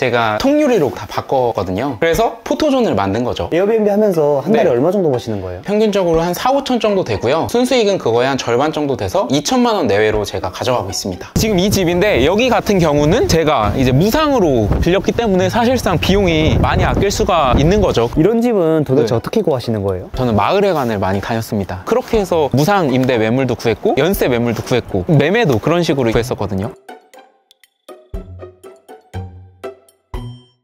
제가 통유리로 다 바꿨거든요. 그래서 포토존을 만든 거죠. 에어비앤비 하면서 한 달에 네. 얼마 정도 버시는 거예요? 평균적으로 한 4, 5천 정도 되고요. 순수익은 그거의 한 절반 정도 돼서 2천만 원 내외로 제가 가져가고 있습니다. 지금 이 집인데 여기 같은 경우는 제가 이제 무상으로 빌렸기 때문에 사실상 비용이 많이 아낄 수가 있는 거죠. 이런 집은 도대체 네. 어떻게 구하시는 거예요? 저는 마을회관을 많이 다녔습니다. 그렇게 해서 무상 임대 매물도 구했고 연세 매물도 구했고 매매도 그런 식으로 구했었거든요.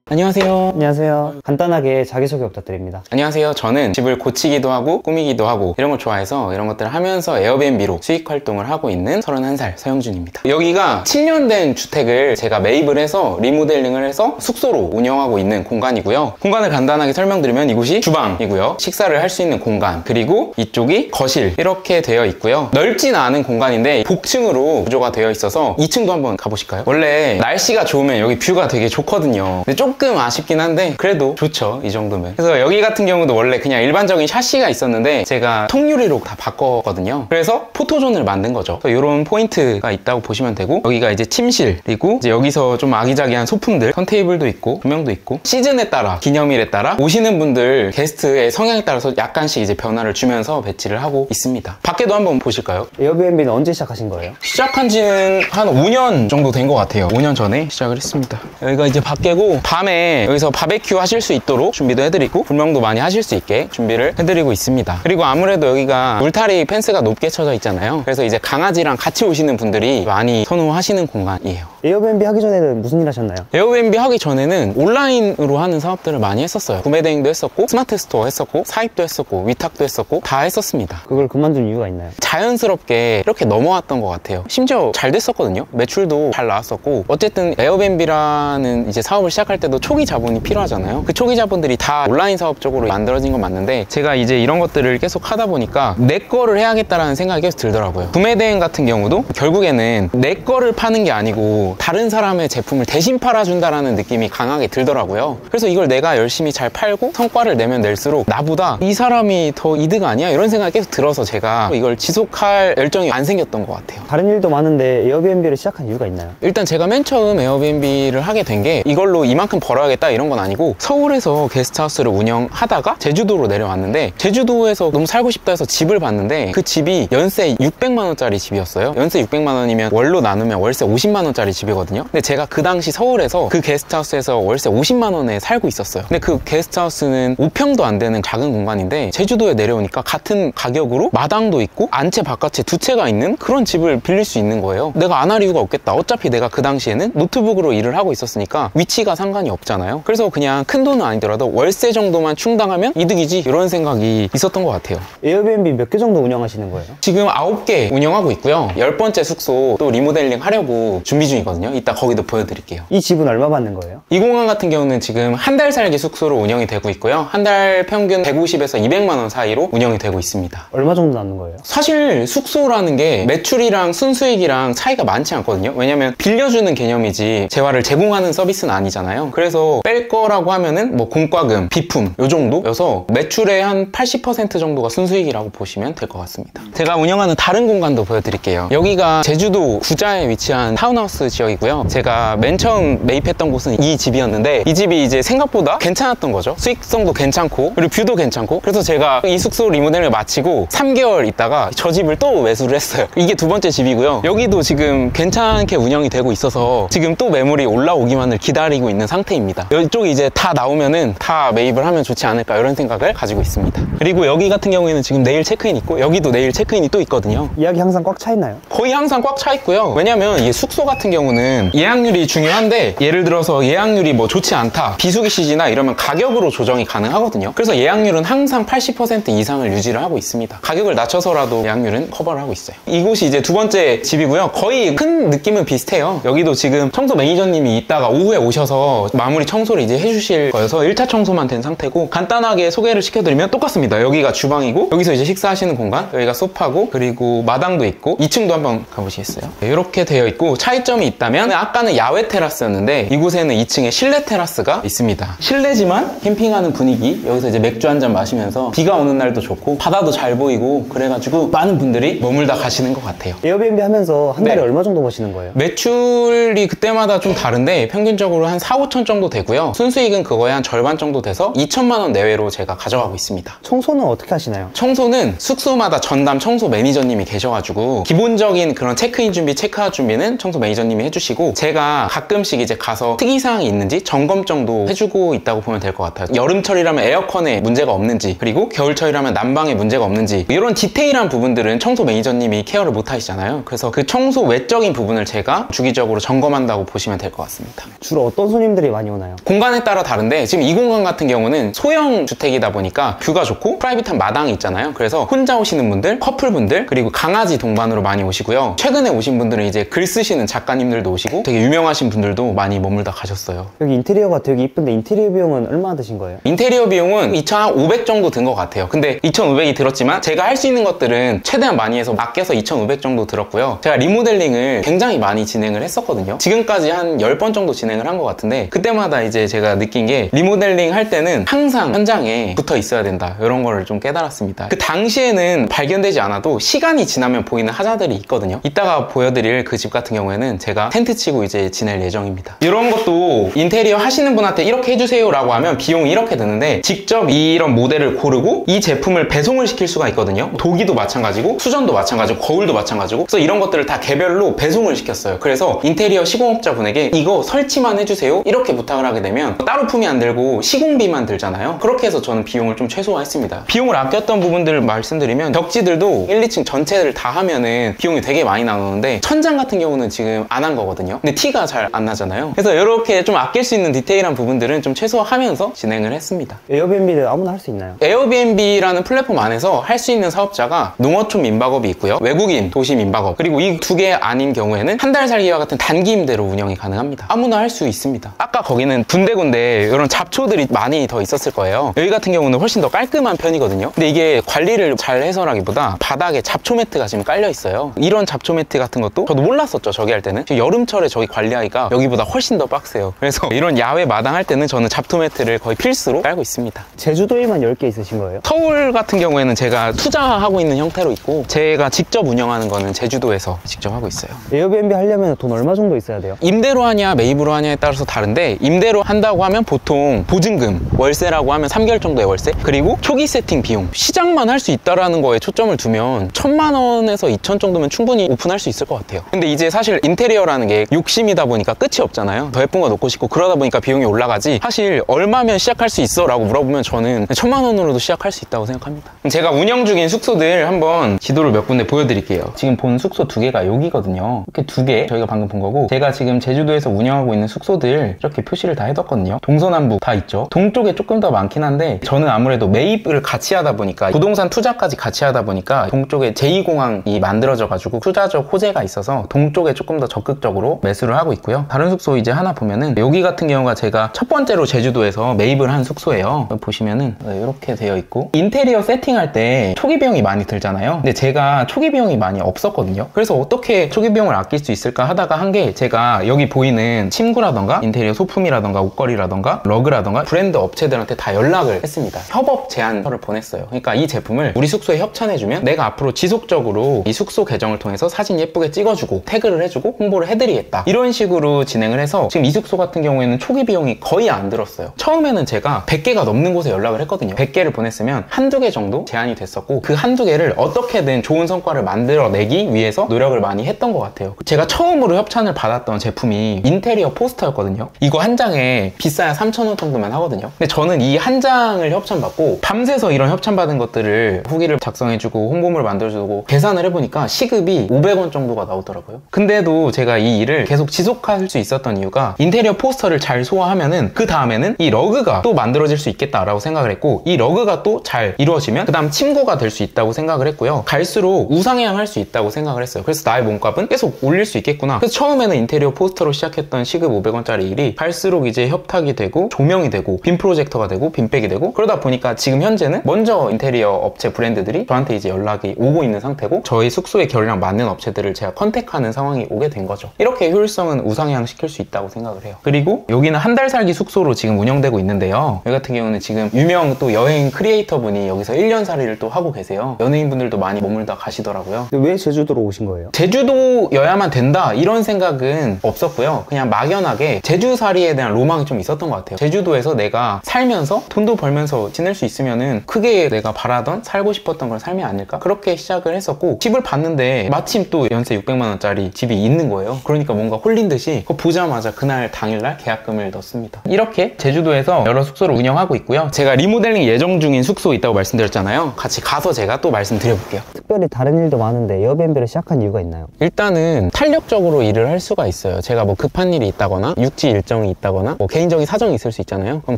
안녕하세요. 안녕하세요. 간단하게 자기소개 부탁드립니다. 안녕하세요. 저는 집을 고치기도 하고 꾸미기도 하고 이런 걸 좋아해서 이런 것들을 하면서 에어비앤비로 수익 활동을 하고 있는 31살 서영준입니다. 여기가 7년 된 주택을 제가 매입을 해서 리모델링을 해서 숙소로 운영하고 있는 공간이고요. 공간을 간단하게 설명드리면 이곳이 주방이고요. 식사를 할 수 있는 공간, 그리고 이쪽이 거실 이렇게 되어 있고요. 넓진 않은 공간인데 복층으로 구조가 되어 있어서 2층도 한번 가보실까요? 원래 날씨가 좋으면 여기 뷰가 되게 좋거든요. 근데 조금 아쉽긴 한데 그래도 좋죠, 이 정도면. 그래서 여기 같은 경우도 원래 그냥 일반적인 샤시가 있었는데 제가 통유리로 다 바꿨거든요. 그래서 포토존을 만든 거죠. 이런 포인트가 있다고 보시면 되고, 여기가 이제 침실, 그리고 이제 여기서 좀 아기자기한 소품들, 턴테이블도 있고 조명도 있고, 시즌에 따라, 기념일에 따라 오시는 분들 게스트의 성향에 따라서 약간씩 이제 변화를 주면서 배치를 하고 있습니다. 밖에도 한번 보실까요? 에어비앤비는 언제 시작하신 거예요? 시작한 지는 한 5년 정도 된 것 같아요. 5년 전에 시작을 했습니다. 여기가 이제 밖이고, 밤에 여기서 바베큐 하실 수 있도록 준비도 해드리고 불멍도 많이 하실 수 있게 준비를 해드리고 있습니다. 그리고 아무래도 여기가 울타리 펜스가 높게 쳐져 있잖아요. 그래서 이제 강아지랑 같이 오시는 분들이 많이 선호하시는 공간이에요. 에어비앤비 하기 전에는 무슨 일 하셨나요? 에어비앤비 하기 전에는 온라인으로 하는 사업들을 많이 했었어요. 구매 대행도 했었고, 스마트 스토어 했었고, 사입도 했었고, 위탁도 했었고, 다 했었습니다. 그걸 그만둔 이유가 있나요? 자연스럽게 이렇게 넘어왔던 것 같아요. 심지어 잘 됐었거든요. 매출도 잘 나왔었고, 어쨌든 에어비앤비라는 이제 사업을 시작할 때도 초기 자본이 필요하잖아요. 그 초기 자본들이 다 온라인 사업 쪽으로 만들어진 건 맞는데, 제가 이제 이런 것들을 계속 하다 보니까 내 거를 해야겠다라는 생각이 계속 들더라고요. 구매 대행 같은 경우도 결국에는 내 거를 파는 게 아니고 다른 사람의 제품을 대신 팔아준다라는 느낌이 강하게 들더라고요. 그래서 이걸 내가 열심히 잘 팔고 성과를 내면 낼수록 나보다 이 사람이 더 이득 아니야? 이런 생각이 계속 들어서 제가 이걸 지속할 열정이 안 생겼던 것 같아요. 다른 일도 많은데 에어비앤비를 시작한 이유가 있나요? 일단 제가 맨 처음 에어비앤비를 하게 된 게 이걸로 이만큼 벌어야겠다 이런 건 아니고, 서울에서 게스트하우스를 운영하다가 제주도로 내려왔는데, 제주도에서 너무 살고 싶다 해서 집을 봤는데 그 집이 연세 600만 원짜리 집이었어요. 연세 600만 원이면 월로 나누면 월세 50만 원짜리 집이거든요. 근데 제가 그 당시 서울에서 그 게스트하우스에서 월세 50만 원에 살고 있었어요. 근데 그 게스트하우스는 5평도 안 되는 작은 공간인데 제주도에 내려오니까 같은 가격으로 마당도 있고 안채 바깥채 두 채가 있는 그런 집을 빌릴 수 있는 거예요. 내가 안 할 이유가 없겠다. 어차피 내가 그 당시에는 노트북으로 일을 하고 있었으니까 위치가 상관이 없잖아요. 그래서 그냥 큰 돈은 아니더라도 월세 정도만 충당하면 이득이지, 이런 생각이 있었던 것 같아요. 에어비앤비 몇 개 정도 운영하시는 거예요? 지금 9개 운영하고 있고요. 10번째 숙소 또 리모델링 하려고 준비 중이거든요. 이따 거기도 보여드릴게요. 이 집은 얼마 받는 거예요? 이 공간 같은 경우는 지금 한 달 살기 숙소로 운영이 되고 있고요. 한 달 평균 150에서 200만 원 사이로 운영이 되고 있습니다. 얼마 정도 남는 거예요? 사실 숙소라는 게 매출이랑 순수익이랑 차이가 많지 않거든요. 왜냐면 빌려주는 개념이지 재화를 제공하는 서비스는 아니잖아요. 그래서 뺄 거라고 하면은 뭐 공과금, 비품 요 정도여서 매출의 한 80% 정도가 순수익이라고 보시면 될 것 같습니다. 제가 운영하는 다른 공간도 보여드릴게요. 여기가 제주도 구자에 위치한 타운하우스 지역이고요. 제가 맨 처음 매입했던 곳은 이 집이었는데, 이 집이 이제 생각보다 괜찮았던 거죠. 수익성도 괜찮고 그리고 뷰도 괜찮고. 그래서 제가 이 숙소 리모델링을 마치고 3개월 있다가 저 집을 또 매수를 했어요. 이게 두 번째 집이고요. 여기도 지금 괜찮게 운영이 되고 있어서 지금 또 매물이 올라오기만을 기다리고 있는 상태입니다. 이쪽이 이제 다 나오면은 다 매입을 하면 좋지 않을까, 이런 생각을 가지고 있습니다. 그리고 여기 같은 경우에는 지금 내일 체크인 있고 여기도 내일 체크인이 또 있거든요. 예약이 항상 꽉 차 있나요? 거의 항상 꽉 차 있고요. 왜냐면 이 숙소 같은 경우는 예약률이 중요한데, 예를 들어서 예약률이 뭐 좋지 않다, 비수기 시기나 이러면 가격으로 조정이 가능하거든요. 그래서 예약률은 항상 80% 이상을 유지를 하고 있습니다. 가격을 낮춰서라도 예약률은 커버를 하고 있어요. 이곳이 이제 두 번째 집이고요. 거의 큰 느낌은 비슷해요. 여기도 지금 청소 매니저님이 이따가 오후에 오셔서 마무리 청소를 이제 해주실 거여서 1차 청소만 된 상태고, 간단하게 소개를 시켜드리면 똑같습니다. 여기가 주방이고 여기서 이제 식사하시는 공간, 여기가 소파고 그리고 마당도 있고 2층도 한번 가보시겠어요? 네, 이렇게 되어 있고 차이점이 있다면 아까는 야외 테라스였는데 이곳에는 2층에 실내 테라스가 있습니다. 실내지만 캠핑하는 분위기, 여기서 이제 맥주 한잔 마시면서 비가 오는 날도 좋고 바다도 잘 보이고 그래가지고 많은 분들이 머물다 가시는 것 같아요. 에어비앤비 하면서 한 달에 네. 얼마 정도 버시는 거예요? 매출이 그때마다 좀 다른데 평균적으로 한 4, 5천 정도 되고요. 순수익은 그거의 한 절반 정도 돼서 2천만 원 내외로 제가 가져가고 있습니다. 청소는 어떻게 하시나요? 청소는 숙소마다 전담 청소 매니저님이 계셔가지고 기본적인 그런 체크인 준비, 체크아웃 준비는 청소 매니저님이 해주시고 제가 가끔씩 이제 가서 특이사항이 있는지 점검 정도 해주고 있다고 보면 될 것 같아요. 여름철이라면 에어컨에 문제가 없는지, 그리고 겨울철이라면 난방에 문제가 없는지, 이런 디테일한 부분들은 청소 매니저님이 케어를 못 하시잖아요. 그래서 그 청소 외적인 부분을 제가 주기적으로 점검한다고 보시면 될 것 같습니다. 주로 어떤 손님들이 많이 오나요? 공간에 따라 다른데 지금 이 공간 같은 경우는 소형 주택이다 보니까 뷰가 좋고 프라이빗한 마당이 있잖아요. 그래서 혼자 오시는 분들, 커플분들, 그리고 강아지 동반으로 많이 오시고요. 최근에 오신 분들은 이제 글 쓰시는 작가님들도 오시고 되게 유명하신 분들도 많이 머물다 가셨어요. 여기 인테리어가 되게 이쁜데 인테리어 비용은 얼마나 드신 거예요? 인테리어 비용은 2,500 정도 든 것 같아요. 근데 2,500이 들었지만 제가 할 수 있는 것들은 최대한 많이 해서 아껴서 2,500 정도 들었고요. 제가 리모델링을 굉장히 많이 진행을 했었거든요. 지금까지 한 10번 정도 진행을 한 것 같은데 그때마다 이제 제가 느낀 게 리모델링 할 때는 항상 현장에 붙어 있어야 된다, 이런 거를 좀 깨달았습니다. 그 당시에는 발견되지 않아도 시간이 지나면 보이는 하자들이 있거든요. 이따가 보여드릴 그 집 같은 경우에는 제가 텐트 치고 이제 지낼 예정입니다. 이런 것도 인테리어 하시는 분한테 이렇게 해주세요 라고 하면 비용이 이렇게 드는데 직접 이런 모델을 고르고 이 제품을 배송을 시킬 수가 있거든요. 도기도 마찬가지고 수전도 마찬가지고 거울도 마찬가지고, 그래서 이런 것들을 다 개별로 배송을 시켰어요. 그래서 인테리어 시공업자분에게 이거 설치만 해주세요 이렇게 부탁을 하게 되면 따로 품이 안 들고 시공비만 들잖아요. 그렇게 해서 저는 비용을 좀 최소화했습니다. 비용을 아꼈던 부분들을 말씀드리면 벽지들도 1, 2층 전체를 다 하면은 비용이 되게 많이 나오는데 천장 같은 경우는 지금 안 한 거거든요. 근데 티가 잘 안 나잖아요. 그래서 이렇게 좀 아낄 수 있는 디테일한 부분들은 좀 최소화하면서 진행을 했습니다. 에어비앤비를 아무나 할 수 있나요? 에어비앤비라는 플랫폼 안에서 할 수 있는 사업자가 농어촌 민박업이 있고요. 외국인 도시 민박업, 그리고 이 두 개 아닌 경우에는 한 달 살기와 같은 단기 임대로 운영이 가능합니다. 아무나 할 수 있습니다. 아까 거기는 군데군데 이런 잡초들이 많이 더 있었을 거예요. 여기 같은 경우는 훨씬 더 깔끔한 편이거든요. 근데 이게 관리를 잘 해서라기보다 바닥에 잡초 매트가 지금 깔려 있어요. 이런 잡초 매트 같은 것도 저도 몰랐었죠, 저기 할 때는. 여름철에 저기 관리하기가 여기보다 훨씬 더 빡세요. 그래서 이런 야외 마당 할 때는 저는 잡초 매트를 거의 필수로 깔고 있습니다. 제주도에만 10개 있으신 거예요? 서울 같은 경우에는 제가 투자하고 있는 형태로 있고 제가 직접 운영하는 거는 제주도에서 직접 하고 있어요. 에어비앤비 하려면 돈 얼마 정도 있어야 돼요? 임대로 하냐 매입으로 하냐에 따라서 다른데 임대로 한다고 하면 보통 보증금, 월세라고 하면 3개월 정도의 월세, 그리고 초기 세팅 비용, 시작만 할 수 있다라는 거에 초점을 두면 1,000만 원에서 2,000 정도면 충분히 오픈할 수 있을 것 같아요. 근데 이제 사실 인테리어라는 게 욕심이다 보니까 끝이 없잖아요. 더 예쁜 거 놓고 싶고 그러다 보니까 비용이 올라가지, 사실 얼마면 시작할 수 있어? 라고 물어보면 저는 1,000만 원으로도 시작할 수 있다고 생각합니다. 제가 운영 중인 숙소들 한번 지도를 몇 군데 보여드릴게요. 지금 본 숙소 2개가 여기거든요. 이렇게 2개 저희가 방금 본 거고, 제가 지금 제주도에서 운영하고 있는 숙소들 이렇게 표시를 다 해뒀거든요. 동서남북 다 있죠. 동쪽에 조금 더 많긴 한데 저는 아무래도 매입을 같이 하다 보니까 부동산 투자까지 같이 하다 보니까 동쪽에 제2공항이 만들어져 가지고 투자적 호재가 있어서 동쪽에 조금 더 적극적으로 매수를 하고 있고요. 다른 숙소 이제 하나 보면은 여기 같은 경우가 제가 첫 번째로 제주도에서 매입을 한 숙소예요. 보시면은 이렇게 되어 있고, 인테리어 세팅할 때 초기 비용이 많이 들잖아요. 근데 제가 초기 비용이 많이 없었거든요. 그래서 어떻게 초기 비용을 아낄 수 있을까 하다가 한 게, 제가 여기 보이는 침구라던가 인테리어 소품이라던가 옷걸이라던가 러그라던가 브랜드 업체들한테 다 연락을 했습니다. 협업 제안서를 보냈어요. 그러니까 이 제품을 우리 숙소에 협찬해주면 내가 앞으로 지속적으로 이 숙소 계정을 통해서 사진 예쁘게 찍어주고 태그를 해주고 홍보를 해드리겠다, 이런 식으로 진행을 해서 지금 이 숙소 같은 경우에는 초기 비용이 거의 안 들었어요. 처음에는 제가 100개가 넘는 곳에 연락을 했거든요. 100개를 보냈으면 한두 개 정도 제안이 됐었고, 그 한두 개를 어떻게든 좋은 성과를 만들어내기 위해서 노력을 많이 했던 것 같아요. 제가 처음으로 협찬을 받았던 제품이 인테리어 포스터였거든요. 이거 한 장에 비싸야 3,000원 정도만 하거든요. 근데 저는 이 한 장을 협찬받고 밤새서 이런 협찬받은 것들을 후기를 작성해주고 홍보물을 만들어주고 계산을 해보니까 시급이 500원 정도가 나오더라고요. 근데도 제가 이 일을 계속 지속할 수 있었던 이유가, 인테리어 포스터를 잘 소화하면은 그 다음에는 이 러그가 또 만들어질 수 있겠다라고 생각을 했고, 이 러그가 또 잘 이루어지면 그 다음 침구가 될 수 있다고 생각을 했고요. 갈수록 우상향할 수 있다고 생각을 했어요. 그래서 나의 몸값은 계속 올릴 수 있겠구나. 그래서 처음에는 인테리어 포스터로 시작했던 시급 500원짜리 일이 갈수록 이제 협탁이 되고 조명이 되고 빔 프로젝터가 되고 빔백이 되고, 그러다 보니까 지금 현재는 먼저 인테리어 업체 브랜드들이 저한테 이제 연락이 오고 있는 상태고, 저희 숙소의 결이랑 맞는 업체들을 제가 컨택하는 상황이 오게 된 거죠. 거죠. 이렇게 효율성은 우상향시킬 수 있다고 생각을 해요. 그리고 여기는 한 달 살기 숙소로 지금 운영되고 있는데요. 여기 같은 경우는 지금 유명 또 여행 크리에이터 분이 여기서 1년 살이를 또 하고 계세요. 연예인분들도 많이 머물다 가시더라고요. 근데 왜 제주도로 오신 거예요? 제주도여야만 된다 이런 생각은 없었고요. 그냥 막연하게 제주살이에 대한 로망이 좀 있었던 것 같아요. 제주도에서 내가 살면서 돈도 벌면서 지낼 수 있으면은 크게 내가 바라던 살고 싶었던 그런 삶이 아닐까? 그렇게 시작을 했었고, 집을 봤는데 마침 또 연세 600만 원짜리 집이 있는 거예요. 그러니까 뭔가 홀린 듯이 그거 보자마자 그날 당일날 계약금을 넣습니다. 이렇게 제주도에서 여러 숙소를 운영하고 있고요. 제가 리모델링 예정 중인 숙소 있다고 말씀드렸잖아요. 같이 가서 제가 또 말씀드려볼게요. 특별히 다른 일도 많은데 에어비앤비를 시작한 이유가 있나요? 일단은 탄력적으로 일을 할 수가 있어요. 제가 뭐 급한 일이 있다거나 육지 일정이 있다거나 뭐 개인적인 사정이 있을 수 있잖아요. 그럼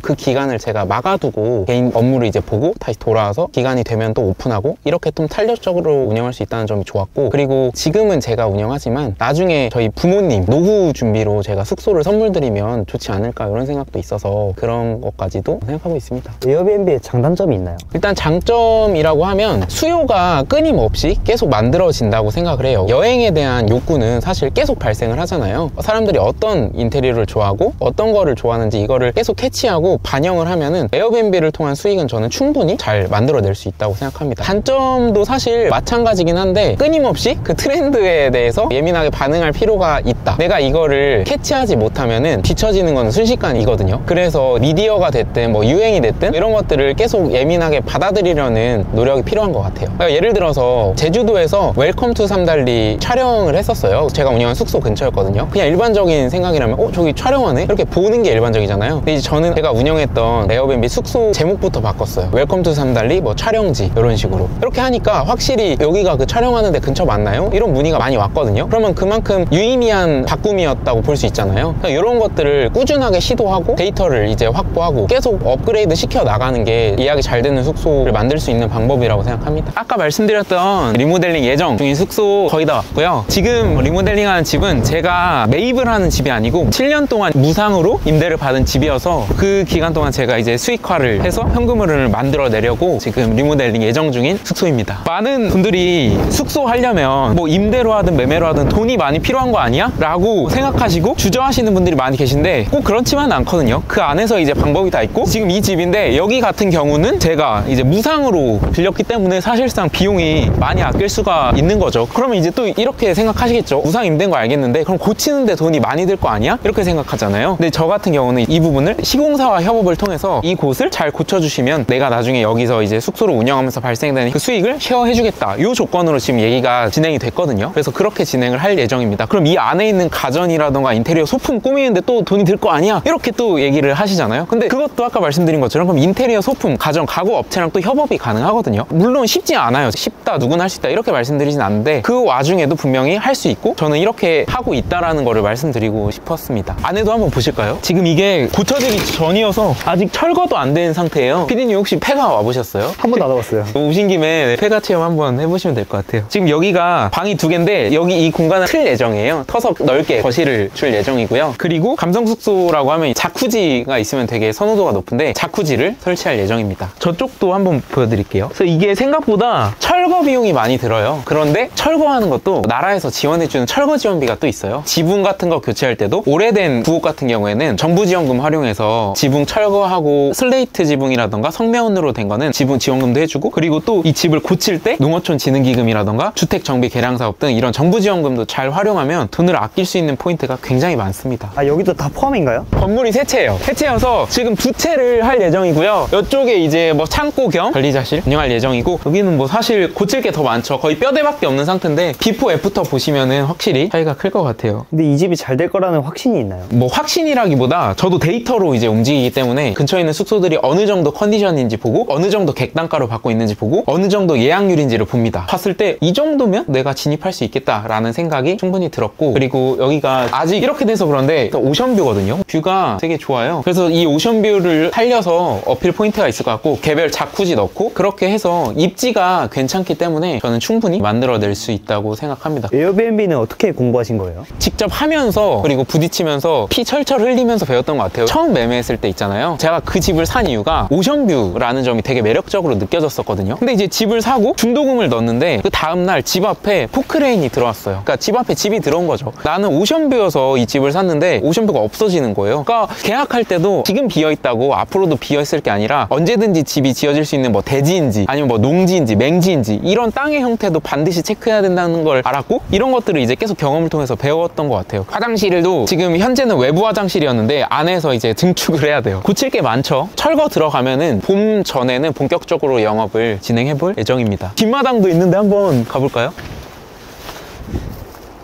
그 기간을 제가 막아두고 개인 업무를 이제 보고 다시 돌아와서 기간이 되면 또 오픈하고, 이렇게 좀 탄력적으로 운영할 수 있다는 점이 좋았고, 그리고 지금은 제가 운영하지만 나중에 저희 부모님 노후 준비로 제가 숙소를 선물 드리면 좋지 않을까 이런 생각도 있어서 그런 것까지도 생각하고 있습니다. 에어비앤비의 장단점이 있나요? 일단 장점이라고 하면 수요가 끊임없이 계속 만들어진다고 생각을 해요. 여행에 대한 욕구는 사실 계속 발생을 하잖아요. 사람들이 어떤 인테리어를 좋아하고 어떤 거를 좋아하는지 이거를 계속 캐치하고 반영을 하면은 에어비앤비를 통한 수익은 저는 충분히 잘 만들어낼 수 있다고 생각합니다. 단점도 사실 마찬가지긴 한데, 끊임없이 그 트렌드에 대해서 예민하게 반응할 필요가 있다. 내가 이거를 캐치하지 못하면은 뒤처지는 건 순식간이거든요. 그래서 미디어가 됐든 뭐 유행이 됐든 이런 것들을 계속 예민하게 받아들이려는 노력이 필요한 것 같아요. 그러니까 예를 들어서 제주도에서 웰컴 투 삼달리 촬영을 했었어요. 제가 운영한 숙소 근처였거든요. 그냥 일반적인 생각이라면 저기 촬영하네? 이렇게 보는 게 일반적이잖아요. 근데 이제 저는 제가 운영했던 에어비앤비 숙소 제목부터 바꿨어요. 웰컴 투 삼달리 뭐 촬영지 이런 식으로. 이렇게 하니까 확실히 여기가 그 촬영하는 데 근처 맞나요? 이런 문의가 많이 왔거든요. 그러면 그만큼 유의미한 바꿈이었다고 볼 수 있잖아요. 이런 것들을 꾸준하게 시도하고 데이터를 이제 확보하고 계속 업그레이드 시켜 나가는 게 예약이 잘 되는 숙소를 만들 수 있는 방법이라고 생각합니다. 아까 말씀드렸던 리모델링 예정 중인 숙소 거의 다 왔고요. 지금 리모델링하는 집은 제가 매입을 하는 집이 아니고 7년 동안 무상으로 임대를 받은 집이어서 그 기간 동안 제가 이제 수익화를 해서 현금흐름을 만들어내려고 지금 리모델링 예정 중인 숙소입니다. 많은 분들이 숙소 하려면 뭐 임대로 하든 매매로 하든 돈이 많이 필요한 거 아니야? 라고 생각하시고 주저하시는 분들이 많이 계신데 꼭 그렇지만 않거든요. 그 안에서 이제 방법이 다 있고, 지금 이 집인데 여기 같은 경우는 제가 이제 무상으로 빌렸기 때문에 사실상 비용이 많이 아낄 수가 있는 거죠. 그러면 이제 또 이렇게 생각하시겠죠. 무상 임대인 거 알겠는데 그럼 고치는데 돈이 많이 들 거 아니야? 이렇게 생각하잖아요. 근데 저 같은 경우는 이 부분을 시공사와 협업을 통해서 이 곳을 잘 고쳐주시면 내가 나중에 여기서 이제 숙소를 운영하면서 발생되는 그 수익을 쉐어해주겠다, 이 조건으로 지금 얘기가 진행이 됐거든요. 그래서 그렇게 진행을 할 예정입니다. 그럼 이 안에 있는 가전이라던가 인테리어 소품 꾸미는데 또 돈이 들 거 아니야? 이렇게 또 얘기를 하시잖아요. 근데 그것도 아까 말씀드린 것처럼 그럼 인테리어 소품, 가전, 가구 업체랑 또 협업이 가능하거든요. 물론 쉽지 않아요. 쉽다, 누구나 할 수 있다 이렇게 말씀드리진 않는데 그 와중에도 분명히 할 수 있고 저는 이렇게 하고 있다라는 거를 말씀드리고 싶었습니다. 안에도 한번 보실까요? 지금 이게 고쳐지기 전이어서 아직 철거도 안 된 상태예요. 피디님 혹시 폐가 와보셨어요? 한 번도 안 와봤어요. 오신 김에 폐가 체험 한번 해보시면 될 것 같아요. 지금 여기가 방이 2개인데 여기 이 공간을 틀 예정이에요. 터서 넓게 거실을 줄 예정이고요. 그리고 감성 숙소라고 하면 자쿠지가 있으면 되게 선호도가 높은데 자쿠지를 설치할 예정입니다. 저쪽도 한번 보여드릴게요. 그래서 이게 생각보다 철거 비용이 많이 들어요. 그런데 철거하는 것도 나라에서 지원해주는 철거 지원비가 또 있어요. 지붕 같은 거 교체할 때도 오래된 구옥 같은 경우에는 정부 지원금 활용해서 지붕 철거하고 슬레이트 지붕이라던가 성매원으로 된 거는 지붕 지원금도 해주고, 그리고 또 이 집을 고칠 때 농어촌 진흥기금이라던가 주택 정비 개량 사업 등 이런 정부 지원금도 잘 활용하면 돈을 아낄 수 있는 포인트가 굉장히 많습니다. 아, 여기도 다 포함인가요? 건물이 세 채예요. 세 채여서 지금 2채를 할 예정이고요. 이쪽에 이제 뭐 창고 겸 관리자실 운영할 예정이고, 여기는 뭐 사실 고칠 게 더 많죠. 거의 뼈대밖에 없는 상태인데 비포 애프터 보시면은 확실히 차이가 클 것 같아요. 근데 이 집이 잘 될 거라는 확신이 있나요? 뭐 확신이라기보다 저도 데이터로 이제 움직이기 때문에 근처에 있는 숙소들이 어느 정도 컨디션인지 보고 어느 정도 객단가로 받고 있는지 보고 어느 정도 예약률인지를 봅니다. 봤을 때 이 정도면 내가 진입할 수 있겠다라는 생각이 충분히 들었고, 그리고 여기가 아직 이렇게 돼서 그런데 오션뷰거든요. 뷰가 되게 좋아요. 그래서 이 오션뷰를 살려서 어필 포인트가 있을 것 같고, 개별 자쿠지 넣고 그렇게 해서 입지가 괜찮기 때문에 저는 충분히 만들어낼 수 있다고 생각합니다. 에어비앤비는 어떻게 공부하신 거예요? 직접 하면서 그리고 부딪히면서 피 철철 흘리면서 배웠던 것 같아요. 처음 매매했을 때 있잖아요. 제가 그 집을 산 이유가 오션뷰라는 점이 되게 매력적으로 느껴졌었거든요. 근데 이제 집을 사고 중도금을 넣었는데 그 다음날 집 앞에 포크레인이 들어왔어요. 그러니까 집 앞에 집이 들어오는 어려운 거죠. 나는 오션뷰여서 이 집을 샀는데 오션뷰가 없어지는 거예요. 그러니까 계약할 때도 지금 비어있다고 앞으로도 비어있을 게 아니라 언제든지 집이 지어질 수 있는 뭐 대지인지 아니면 뭐 농지인지 맹지인지 이런 땅의 형태도 반드시 체크해야 된다는 걸 알았고, 이런 것들을 이제 계속 경험을 통해서 배웠던 것 같아요. 화장실도 지금 현재는 외부 화장실이었는데 안에서 이제 증축을 해야 돼요. 고칠 게 많죠. 철거 들어가면은 봄 전에는 본격적으로 영업을 진행해 볼 예정입니다. 뒷마당도 있는데 한번 가볼까요?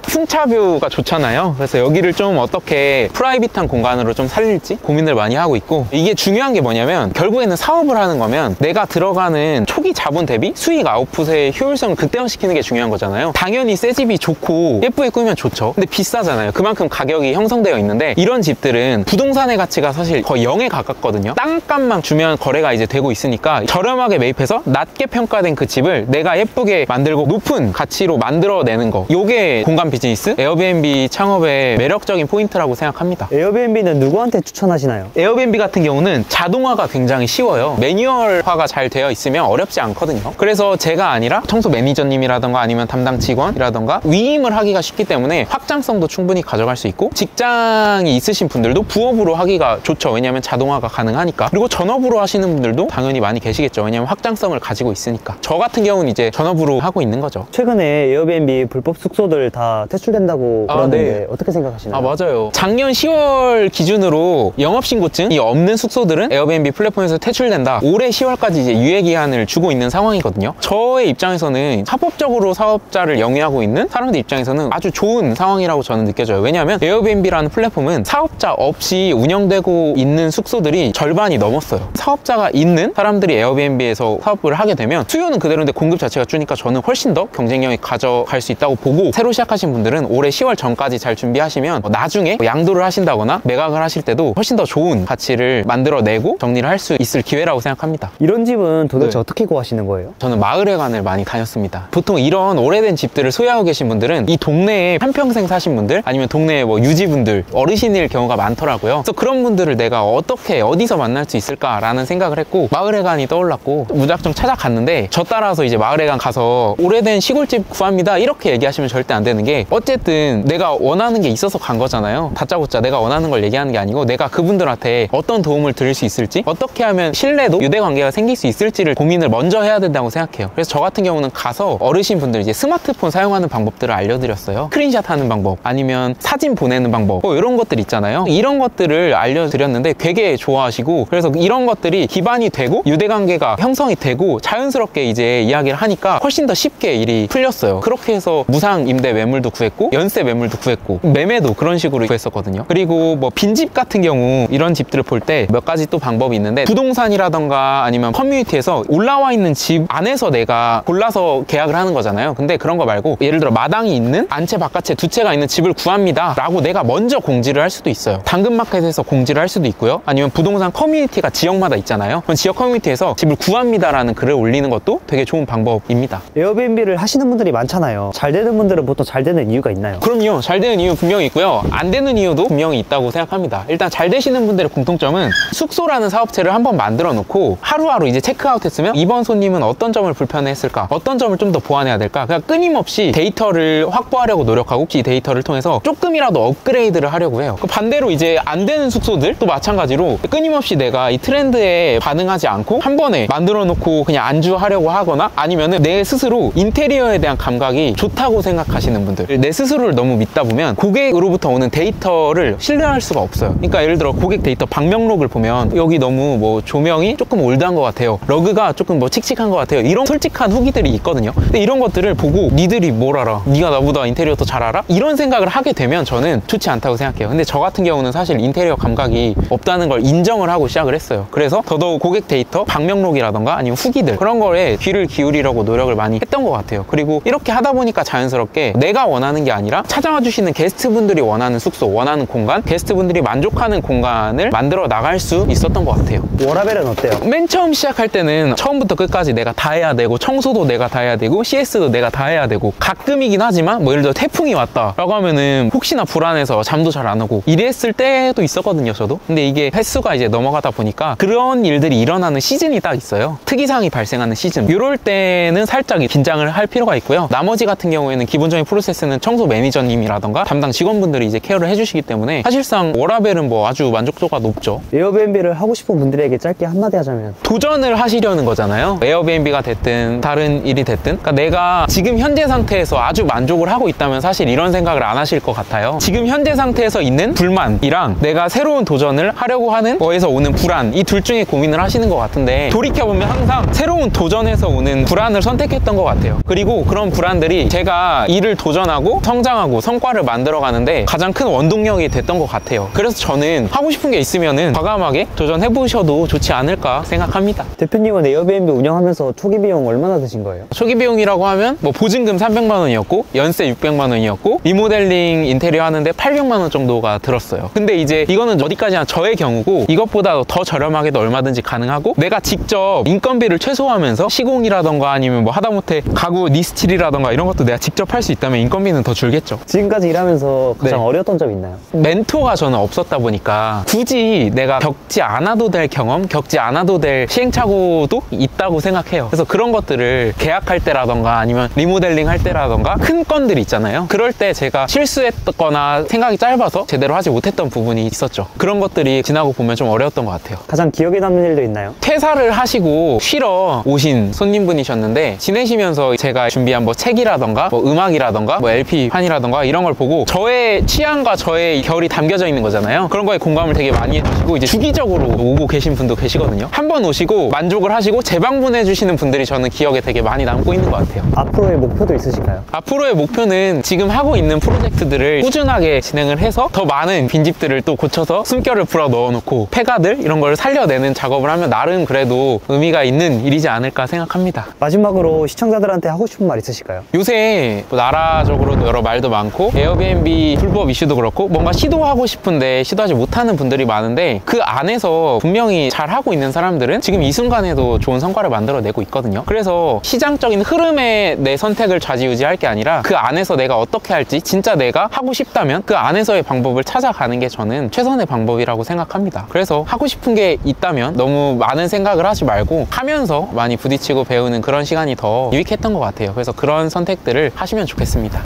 풍차뷰가 좋잖아요. 그래서 여기를 좀 어떻게 프라이빗한 공간으로 좀 살릴지 고민을 많이 하고 있고, 이게 중요한 게 뭐냐면 결국에는 사업을 하는 거면 내가 들어가는 초기 자본 대비 수익 아웃풋의 효율성을 극대화시키는 게 중요한 거잖아요. 당연히 새 집이 좋고 예쁘게 꾸미면 좋죠. 근데 비싸잖아요. 그만큼 가격이 형성되어 있는데, 이런 집들은 부동산의 가치가 사실 거의 0에 가깝거든요. 땅값만 주면 거래가 이제 되고 있으니까 저렴하게 매입해서 낮게 평가된 그 집을 내가 예쁘게 만들고 높은 가치로 만들어내는 거, 요게 공간 비즈니스, 에어비앤비 창업의 매력적인 포인트라고 생각합니다. 에어비앤비는 누구한테 추천하시나요? 에어비앤비 같은 경우는 자동화가 굉장히 쉬워요. 매뉴얼화가 잘 되어 있으면 어렵지 않거든요. 그래서 제가 아니라 청소 매니저님이라던가 아니면 담당 직원이라던가 위임을 하기가 쉽기 때문에 확장성도 충분히 가져갈 수 있고, 직장이 있으신 분들도 부업으로 하기가 좋죠. 왜냐하면 자동화가 가능하니까. 그리고 전업으로 하시는 분들도 당연히 많이 계시겠죠. 왜냐하면 확장성을 가지고 있으니까. 저 같은 경우는 이제 전업으로 하고 있는 거죠. 최근에 에어비앤비 불법 숙소들 다 퇴출된다고 그러는데 네. 어떻게 생각하시나요? 맞아요. 작년 10월 기준으로 영업신고증이 없는 숙소들은 에어비앤비 플랫폼에서 퇴출된다. 올해 10월까지 이제 유예기한을 주고 있는 상황이거든요. 저의 입장에서는 합법적으로 사업자를 영위하고 있는 사람들 입장에서는 아주 좋은 상황이라고 저는 느껴져요. 왜냐하면 에어비앤비라는 플랫폼은 사업자 없이 운영되고 있는 숙소들이 절반이 넘었어요. 사업자가 있는 사람들이 에어비앤비에서 사업을 하게 되면 수요는 그대로인데 공급 자체가 주니까 저는 훨씬 더 경쟁력이 가져갈 수 있다고 보고, 새로 시작하신 분들은 올해 10월 전까지 잘 준비하시면 나중에 양도를 하신다거나 매각을 하실 때도 훨씬 더 좋은 가치를 만들어내고 정리를 할 수 있을 기회라고 생각합니다. 이런 집은 도대체 네. 어떻게 구하시는 거예요? 저는 마을회관을 많이 다녔습니다. 보통 이런 오래된 집들을 소유하고 계신 분들은 이 동네에 한평생 사신 분들 아니면 동네에 뭐 유지분들, 어르신일 경우가 많더라고요. 그래서 그런 분들을 내가 어떻게 어디서 만날 수 있을까라는 생각을 했고 마을회관이 떠올랐고 무작정 찾아갔는데, 저 따라서 이제 마을회관 가서 오래된 시골집 구합니다 이렇게 얘기하시면 절대 안 되는 게, 어쨌든 내가 원하는 게 있어서 간 거잖아요. 다짜고짜 내가 원하는 걸 얘기하는 게 아니고 내가 그분들한테 어떤 도움을 드릴 수 있을지, 어떻게 하면 신뢰도, 유대관계가 생길 수 있을지를 고민을 먼저 해야 된다고 생각해요. 그래서 저 같은 경우는 가서 어르신분들 이제 스마트폰 사용하는 방법들을 알려드렸어요. 스크린샷 하는 방법, 아니면 사진 보내는 방법, 뭐 이런 것들 있잖아요. 이런 것들을 알려드렸는데 되게 좋아하시고, 그래서 이런 것들이 기반이 되고 유대관계가 형성이 되고 자연스럽게 이제 이야기를 하니까 훨씬 더 쉽게 일이 풀렸어요. 그렇게 해서 무상 임대 매물도 구했고 연세 매물도 구했고 매매도 그런 식으로 구했었거든요. 그리고 뭐 빈집 같은 경우 이런 집들을 볼 때 몇 가지 또 방법이 있는데, 부동산이라던가 아니면 커뮤니티에서 올라와 있는 집 안에서 내가 골라서 계약을 하는 거잖아요. 근데 그런 거 말고 예를 들어 마당이 있는 한 채 바깥에 두 채가 있는 집을 구합니다 라고 내가 먼저 공지를 할 수도 있어요. 당근마켓에서 공지를 할 수도 있고요. 아니면 부동산 커뮤니티가 지역마다 있잖아요. 그럼 지역 커뮤니티에서 집을 구합니다 라는 글을 올리는 것도 되게 좋은 방법입니다. 에어비앤비를 하시는 분들이 많잖아요. 잘 되는 분들은 보통 잘 되는 이유가 있나요? 그럼요. 잘 되는 이유 분명히 있고요. 안 되는 이유도 분명히 있다고 생각합니다. 일단 잘 되시는 분들의 공통점은 숙소라는 사업체를 한번 만들어 놓고 하루하루 이제 체크아웃 했으면 이번 손님은 어떤 점을 불편해했을까, 어떤 점을 좀 더 보완해야 될까, 그냥 끊임없이 데이터를 확보하려고 노력하고 이 데이터를 통해서 조금이라도 업그레이드를 하려고 해요. 반대로 이제 안 되는 숙소들도 마찬가지로 끊임없이 내가 이 트렌드에 반응하지 않고 한 번에 만들어 놓고 그냥 안주하려고 하거나, 아니면은 내 스스로 인테리어에 대한 감각이 좋다고 생각하시는 분들, 내 스스로를 너무 믿다 보면 고객으로부터 오는 데이터를 신뢰할 수가 없어요. 그러니까 예를 들어 고객 데이터 방명록을 보면 여기 너무 뭐 조명이 조금 올드한 것 같아요, 러그가 조금 뭐 칙칙한 것 같아요, 이런 솔직한 후기들이 있거든요. 근데 이런 것들을 보고 니들이 뭘 알아, 네가 나보다 인테리어 더 잘 알아? 이런 생각을 하게 되면 저는 좋지 않다고 생각해요. 근데 저 같은 경우는 사실 인테리어 감각이 없다는 걸 인정을 하고 시작을 했어요. 그래서 더더욱 고객 데이터 방명록이라던가 아니면 후기들, 그런 거에 귀를 기울이려고 노력을 많이 했던 것 같아요. 그리고 이렇게 하다 보니까 자연스럽게 내가 원하는 게 아니라 찾아와 주시는 게스트분들이 원하는 숙소, 원하는 공간, 게스트분들이 만족하는 공간을 만들어 나갈 수 있었던 것 같아요. 워라벨은 어때요? 맨 처음 시작할 때는 처음부터 끝까지 내가 다 해야 되고, 청소도 내가 다 해야 되고, CS도 내가 다 해야 되고, 가끔이긴 하지만 뭐 예를 들어 태풍이 왔다 라고 하면은 혹시나 불안해서 잠도 잘 안 오고 이랬을 때도 있었거든요, 저도. 근데 이게 횟수가 이제 넘어가다 보니까 그런 일들이 일어나는 시즌이 딱 있어요. 특이사항이 발생하는 시즌. 이럴 때는 살짝 긴장을 할 필요가 있고요. 나머지 같은 경우에는 기본적인 프로세스는 하시는 청소 매니저님이라던가 담당 직원분들이 이제 케어를 해주시기 때문에 사실상 워라벨은 뭐 아주 만족도가 높죠. 에어비앤비를 하고 싶은 분들에게 짧게 한마디 하자면 도전을 하시려는 거잖아요. 에어비앤비가 됐든 다른 일이 됐든, 그러니까 내가 지금 현재 상태에서 아주 만족을 하고 있다면 사실 이런 생각을 안 하실 것 같아요. 지금 현재 상태에서 있는 불만이랑 내가 새로운 도전을 하려고 하는 거에서 오는 불안, 이 둘 중에 고민을 하시는 것 같은데, 돌이켜보면 항상 새로운 도전에서 오는 불안을 선택했던 것 같아요. 그리고 그런 불안들이 제가 일을 도전하고 성장하고 성과를 만들어가는데 가장 큰 원동력이 됐던 것 같아요. 그래서 저는 하고 싶은 게 있으면은 과감하게 도전해보셔도 좋지 않을까 생각합니다. 대표님은 에어비앤비 운영하면서 초기 비용 얼마나 드신 거예요? 초기 비용이라고 하면 뭐 보증금 300만 원이었고 연세 600만 원이었고 리모델링 인테리어 하는데 800만 원 정도가 들었어요. 근데 이제 이거는 어디까지나 저의 경우고, 이것보다 더 저렴하게도 얼마든지 가능하고, 내가 직접 인건비를 최소화하면서 시공이라던가 아니면 뭐 하다못해 가구 리스틸이라던가 이런 것도 내가 직접 할 수 있다면 인건비는 더 줄겠죠. 지금까지 일하면서 가장 네. 어려웠던 점 있나요? 멘토가 저는 없었다 보니까 굳이 내가 겪지 않아도 될 경험, 겪지 않아도 될 시행착오도 있다고 생각해요. 그래서 그런 것들을 계약할 때라던가 아니면 리모델링 할 때라던가 큰 건들 있잖아요. 그럴 때 제가 실수했거나 생각이 짧아서 제대로 하지 못했던 부분이 있었죠. 그런 것들이 지나고 보면 좀 어려웠던 것 같아요. 가장 기억에 남는 일도 있나요? 퇴사를 하시고 쉬러 오신 손님분이셨는데, 지내시면서 제가 준비한 뭐 책이라던가 뭐 음악이라던가 뭐 LP판이라던가 이런 걸 보고 저의 취향과 저의 결이 담겨져 있는 거잖아요. 그런 거에 공감을 되게 많이 해주시고 이제 주기적으로 오고 계신 분도 계시거든요. 한 번 오시고 만족을 하시고 재방문해 주시는 분들이 저는 기억에 되게 많이 남고 있는 것 같아요. 앞으로의 목표도 있으실까요? 앞으로의 목표는 지금 하고 있는 프로젝트들을 꾸준하게 진행을 해서 더 많은 빈집들을 또 고쳐서 숨결을 불어 넣어놓고 폐가들 이런 걸 살려내는 작업을 하면 나름 그래도 의미가 있는 일이지 않을까 생각합니다. 마지막으로 시청자들한테 하고 싶은 말 있으실까요? 요새 뭐 나라적으로도 여러 말도 많고 에어비앤비 불법 이슈도 그렇고 뭔가 시도하고 싶은데 시도하지 못하는 분들이 많은데, 그 안에서 분명히 잘하고 있는 사람들은 지금 이 순간에도 좋은 성과를 만들어내고 있거든요. 그래서 시장적인 흐름에 내 선택을 좌지우지할 게 아니라 그 안에서 내가 어떻게 할지, 진짜 내가 하고 싶다면 그 안에서의 방법을 찾아가는 게 저는 최선의 방법이라고 생각합니다. 그래서 하고 싶은 게 있다면 너무 많은 생각을 하지 말고 하면서 많이 부딪히고 배우는 그런 시간이 더 유익했던 것 같아요. 그래서 그런 선택들을 하시면 좋겠습니다.